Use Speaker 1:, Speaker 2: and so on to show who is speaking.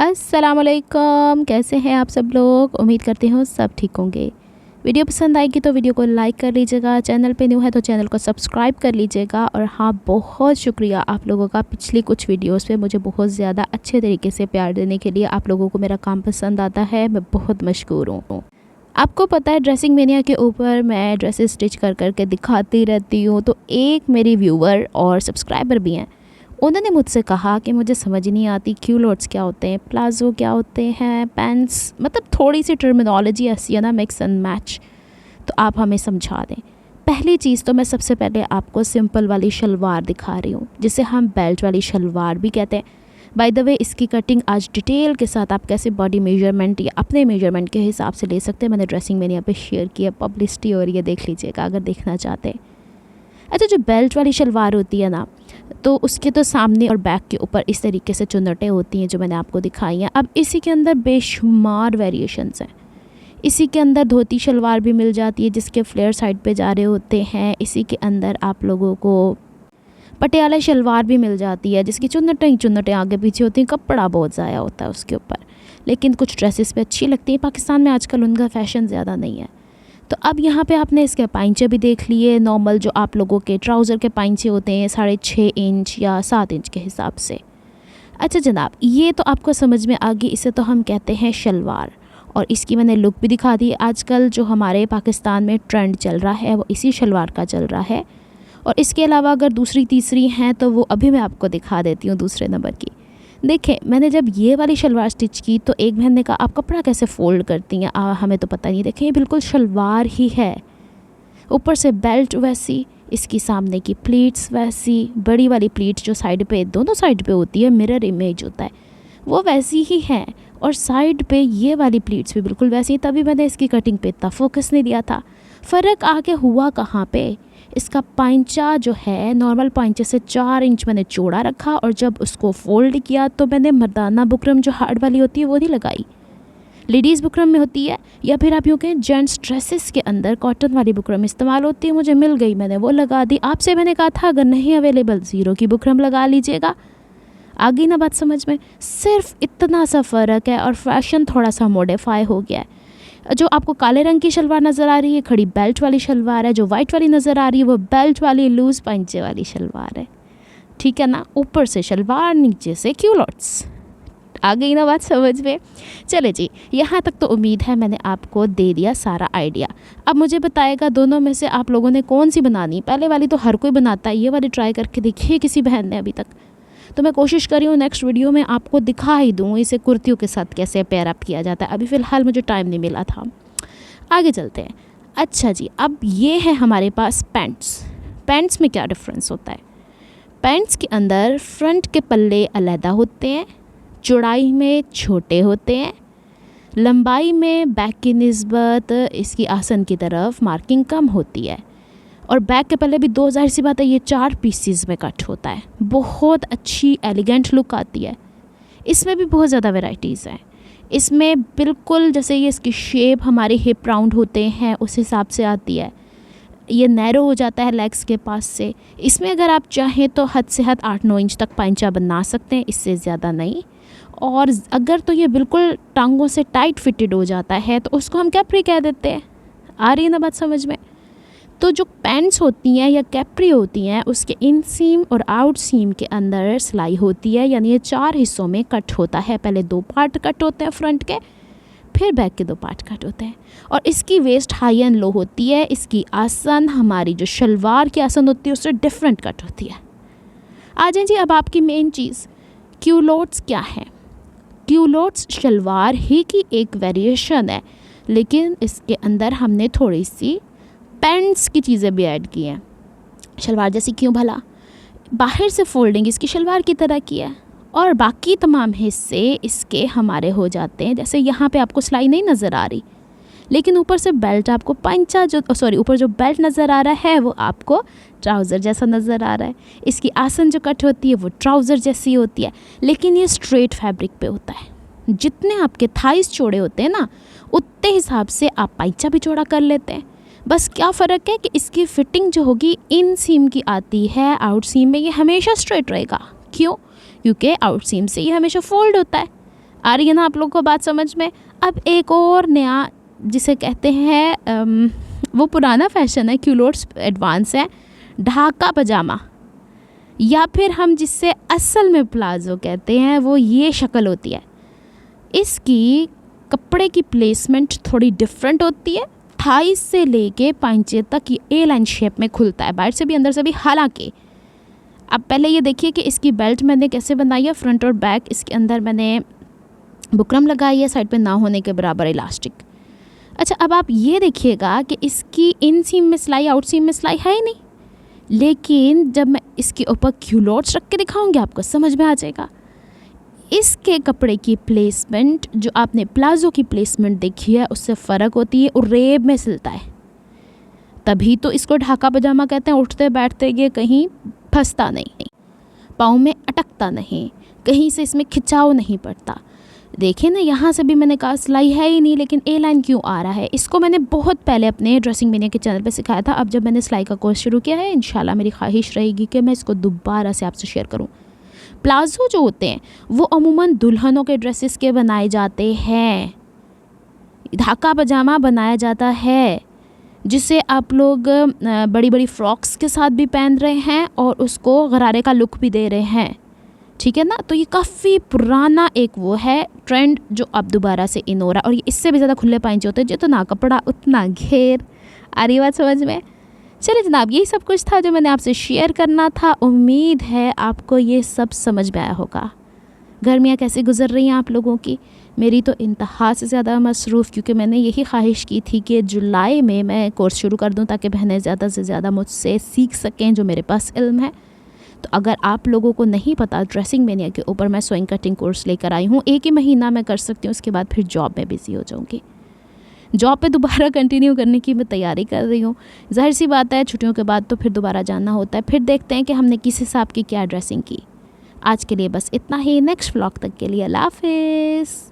Speaker 1: अस्सलामुअलैकुम, कैसे हैं आप सब लोग। उम्मीद करती हूँ सब ठीक होंगे। वीडियो पसंद आएगी तो वीडियो को लाइक कर लीजिएगा, चैनल पे न्यू है तो चैनल को सब्सक्राइब कर लीजिएगा। और हाँ, बहुत शुक्रिया आप लोगों का पिछली कुछ वीडियोस पे मुझे बहुत ज़्यादा अच्छे तरीके से प्यार देने के लिए। आप लोगों को मेरा काम पसंद आता है, मैं बहुत मशकूर हूँ। आपको पता है ड्रेसिंग मेनिया के ऊपर मैं ड्रेसेस स्टिच कर करके दिखाती रहती हूँ। तो एक मेरी व्यूवर और सब्सक्राइबर भी हैं, उन्होंने मुझसे कहा कि मुझे समझ नहीं आती क्यूलोट्स क्या होते हैं, प्लाज़ो क्या होते हैं, पैंट्स, मतलब थोड़ी सी टर्मिनोलॉजी ऐसी है ना, मिक्स एंड मैच, तो आप हमें समझा दें। पहली चीज़ तो मैं सबसे पहले आपको सिंपल वाली शलवार दिखा रही हूँ, जिसे हम बेल्ट वाली शलवार भी कहते हैं। बाय द वे, इसकी कटिंग आज डिटेल के साथ आप कैसे बॉडी मेजरमेंट या अपने मेजरमेंट के हिसाब से ले सकते हैं, मैंने ड्रेसिंग मेनिया पे शेयर किया, पब्लिसिटी हो रही है, देख लीजिएगा अगर देखना चाहते हैं। अच्छा, जो बेल्ट वाली शलवार होती है ना, तो उसके तो सामने और बैक के ऊपर इस तरीके से चुन्नटें होती हैं जो मैंने आपको दिखाई हैं। अब इसी के अंदर बेशुमार वेरिएशंस हैं। इसी के अंदर धोती शलवार भी मिल जाती है जिसके फ्लेयर साइड पे जा रहे होते हैं। इसी के अंदर आप लोगों को पटियाला शलवार भी मिल जाती है जिसकी चुन्नटें आगे पीछे होती हैं, कपड़ा बहुत ज़ाया होता है उसके ऊपर, लेकिन कुछ ड्रेसेस पे अच्छी लगती हैं। पाकिस्तान में आजकल उनका फ़ैशन ज़्यादा नहीं है। तो अब यहाँ पे आपने इसके पाइंचे भी देख लिए, नॉर्मल जो आप लोगों के ट्राउज़र के पाइंचे होते हैं 6.5 इंच या 7 इंच के हिसाब से। अच्छा जनाब, ये तो आपको समझ में आ गई, इसे तो हम कहते हैं शलवार। और इसकी मैंने लुक भी दिखा दी। आजकल जो हमारे पाकिस्तान में ट्रेंड चल रहा है वो इसी शलवार का चल रहा है। और इसके अलावा अगर दूसरी तीसरी हैं तो वो अभी मैं आपको दिखा देती हूँ दूसरे नंबर की। देखें, मैंने जब ये वाली शलवार स्टिच की तो एक बहन ने कहा आप कपड़ा कैसे फ़ोल्ड करती हैं, हमें तो पता नहीं। देखें, ये बिल्कुल शलवार ही है, ऊपर से बेल्ट वैसी, इसकी सामने की प्लीट्स वैसी, बड़ी वाली प्लीट जो साइड पे दोनों साइड पे होती है, मिरर इमेज होता है, वो वैसी ही है। और साइड पे ये वाली प्लीट्स भी बिल्कुल वैसी। तभी मैंने इसकी कटिंग पे इतना फोकस नहीं दिया था। फ़र्क आगे हुआ कहाँ पे, इसका पाइंचा जो है नॉर्मल पाइंचे से 4 इंच मैंने चौड़ा रखा, और जब उसको फोल्ड किया तो मैंने मर्दाना बुकरम जो हार्ड वाली होती है वो नहीं लगाई, लेडीज़ बुकरम में होती है, या फिर आप यूँ कहें जेंट्स ड्रेसेस के अंदर कॉटन वाली बुकरम इस्तेमाल होती है, मुझे मिल गई, मैंने वो लगा दी। आपसे मैंने कहा था अगर नहीं अवेलेबल 0 की बुकरम लगा लीजिएगा। आ गई ना बात समझ में। सिर्फ इतना सा फ़र्क है और फैशन थोड़ा सा मॉडिफाई हो गया है। जो आपको काले रंग की शलवार नज़र आ रही है खड़ी बेल्ट वाली शलवार है, जो वाइट वाली नज़र आ रही है वो बेल्ट वाली लूज़ पंचे वाली शलवार है, ठीक है ना। ऊपर से शलवार, नीचे से क्यूलोट्स। आ गई ना बात समझ में। चले जी, यहाँ तक तो उम्मीद है मैंने आपको दे दिया सारा आइडिया। अब मुझे बताएगा दोनों में से आप लोगों ने कौन सी बनानी। पहले वाली तो हर कोई बनाता है, ये वाली ट्राई करके देखिए किसी बहन ने अभी तक। तो मैं कोशिश कर रही हूँ नेक्स्ट वीडियो में आपको दिखा ही दूँ इसे कुर्तियों के साथ कैसे पेयर अप किया जाता है। अभी फ़िलहाल मुझे टाइम नहीं मिला था। आगे चलते हैं। अच्छा जी, अब ये है हमारे पास पैंट्स। पैंट्स में क्या डिफरेंस होता है। पैंट्स के अंदर फ्रंट के पल्ले अलहदा होते हैं, चौड़ाई में छोटे होते हैं, लंबाई में बैक की निस्बत इसकी आसन की तरफ मार्किंग कम होती है, और बैक के पल्ले भी दो, जाहिर सी बात है ये 4 पीसीज में कट होता है। बहुत अच्छी एलिगेंट लुक आती है। इसमें भी बहुत ज़्यादा वैरायटीज़ हैं। इसमें बिल्कुल जैसे ये इसकी शेप हमारे हिप राउंड होते हैं उस हिसाब से आती है। ये नैरो हो जाता है लेग्स के पास से। इसमें अगर आप चाहें तो हद से हद 8-9 इंच तक पाइंचा बना सकते हैं, इससे ज़्यादा नहीं। और अगर तो ये बिल्कुल टांगों से टाइट फिटेड हो जाता है तो उसको हम कैप्री कह देते हैं। आ रही है ना बात समझ में। तो जो पैंट्स होती हैं या कैप्री होती हैं उसके इन सीम और आउट सीम के अंदर सिलाई होती है, यानी ये 4 हिस्सों में कट होता है। पहले 2 पार्ट कट होते हैं फ्रंट के, फिर बैक के 2 पार्ट कट होते हैं। और इसकी वेस्ट हाई एंड लो होती है। इसकी आसन हमारी जो शलवार की आसन होती है उससे डिफरेंट कट होती है। आ जाए जी, अब आपकी मेन चीज़ क्यूलोट्स क्या है। क्यूलोट्स शलवार ही की एक वेरिएशन है, लेकिन इसके अंदर हमने थोड़ी सी पैंट्स की चीज़ें भी ऐड की हैं। शलवार जैसी क्यों भला, बाहर से फोल्डिंग इसकी शलवार की तरह की है, और बाकी तमाम हिस्से इसके हमारे हो जाते हैं। जैसे यहाँ पे आपको सिलाई नहीं नज़र आ रही, लेकिन ऊपर से बेल्ट आपको पंचा ऊपर जो बेल्ट नज़र आ रहा है वो आपको ट्राउज़र जैसा नज़र आ रहा है। इसकी आसन जो कट होती है वो ट्राउज़र जैसी होती है, लेकिन ये स्ट्रेट फैब्रिक पे होता है। जितने आपके थाइस चौड़े होते हैं ना, उतने हिसाब से आप पाइचा भी चौड़ा कर लेते हैं। बस क्या फ़र्क है कि इसकी फ़िटिंग जो होगी इन सीम की आती है, आउट सीम में ये हमेशा स्ट्रेट रहेगा। क्यों? क्योंकि आउट सीम से ये हमेशा फोल्ड होता है। आ रही है ना आप लोगों को बात समझ में। अब एक और नया जिसे कहते हैं वो पुराना फैशन है, क्यूलोट्स एडवांस है, ढाका पजामा, या फिर हम जिससे असल में प्लाजो कहते हैं वो ये शक्ल होती है। इसकी कपड़े की प्लेसमेंट थोड़ी डिफरेंट होती है। थाइस से लेके पांचे तक ये ए लाइन शेप में खुलता है, बाहर से भी अंदर से भी। हालांकि अब पहले ये देखिए कि इसकी बेल्ट मैंने कैसे बनाई है, फ्रंट और बैक। इसके अंदर मैंने बुकरम लगाई है, साइड पे ना होने के बराबर इलास्टिक। अच्छा, अब आप ये देखिएगा कि इसकी इन सीम में सिलाई, आउट सीम में सिलाई है ही नहीं, लेकिन जब मैं इसके ऊपर क्यूलोट्स रख के दिखाऊंगी आपको समझ में आ जाएगा। इसके कपड़े की प्लेसमेंट जो आपने प्लाजो की प्लेसमेंट देखी है उससे फ़र्क होती है, और रेब में सिलता है, तभी तो इसको ढाका पजामा कहते हैं। उठते बैठते ये कहीं फंसता नहीं, पाँव में अटकता नहीं, कहीं से इसमें खिंचाव नहीं पड़ता। देखिए ना, यहाँ से भी मैंने कहा सिलाई है ही नहीं, लेकिन ए लाइन क्यों आ रहा है। इसको मैंने बहुत पहले अपने ड्रेसिंग मेनिया के चैनल पे सिखाया था। अब जब मैंने सिलाई का कोर्स शुरू किया है, इंशाल्लाह मेरी ख्वाहिश रहेगी कि मैं इसको दोबारा से आपसे शेयर करूँ। प्लाजो जो होते हैं वो अमूमन दुल्हनों के ड्रेसेस के बनाए जाते हैं। ढाका पजामा बनाया जाता है जिसे आप लोग बड़ी बड़ी फ्रॉक्स के साथ भी पहन रहे हैं और उसको गरारे का लुक भी दे रहे हैं, ठीक है ना। तो ये काफ़ी पुराना एक वो है ट्रेंड जो अब दोबारा से इन हो रहा है, और ये इससे भी ज़्यादा खुले पाइंचे होते हैं, जितना कपड़ा उतना घेर। आ रही बात समझ में। चलिए जनाब, यही सब कुछ था जो मैंने आपसे शेयर करना था। उम्मीद है आपको ये सब समझ में आया होगा। गर्मियाँ कैसे गुजर रही हैं आप लोगों की? मेरी तो इंतहा से ज़्यादा मसरूफ़, क्योंकि मैंने यही ख्वाहिश की थी कि जुलाई में मैं कोर्स शुरू कर दूं ताकि बहनें ज़्यादा से ज़्यादा मुझसे सीख सकें जो मेरे पास इल्म है। तो अगर आप लोगों को नहीं पता, ड्रेसिंग मेनिया के ऊपर मैं सोइंग कटिंग कोर्स लेकर आई हूँ। 1 ही महीना मैं कर सकती हूँ, उसके बाद फिर जॉब में बिज़ी हो जाऊँगी। जॉब पे दोबारा कंटिन्यू करने की मैं तैयारी कर रही हूँ। ज़ाहिर सी बात है, छुट्टियों के बाद तो फिर दोबारा जाना होता है। फिर देखते हैं कि हमने किस हिसाब की क्या ड्रेसिंग की। आज के लिए बस इतना ही। नेक्स्ट व्लॉग तक के लिए अल्लाह हाफ़िज़।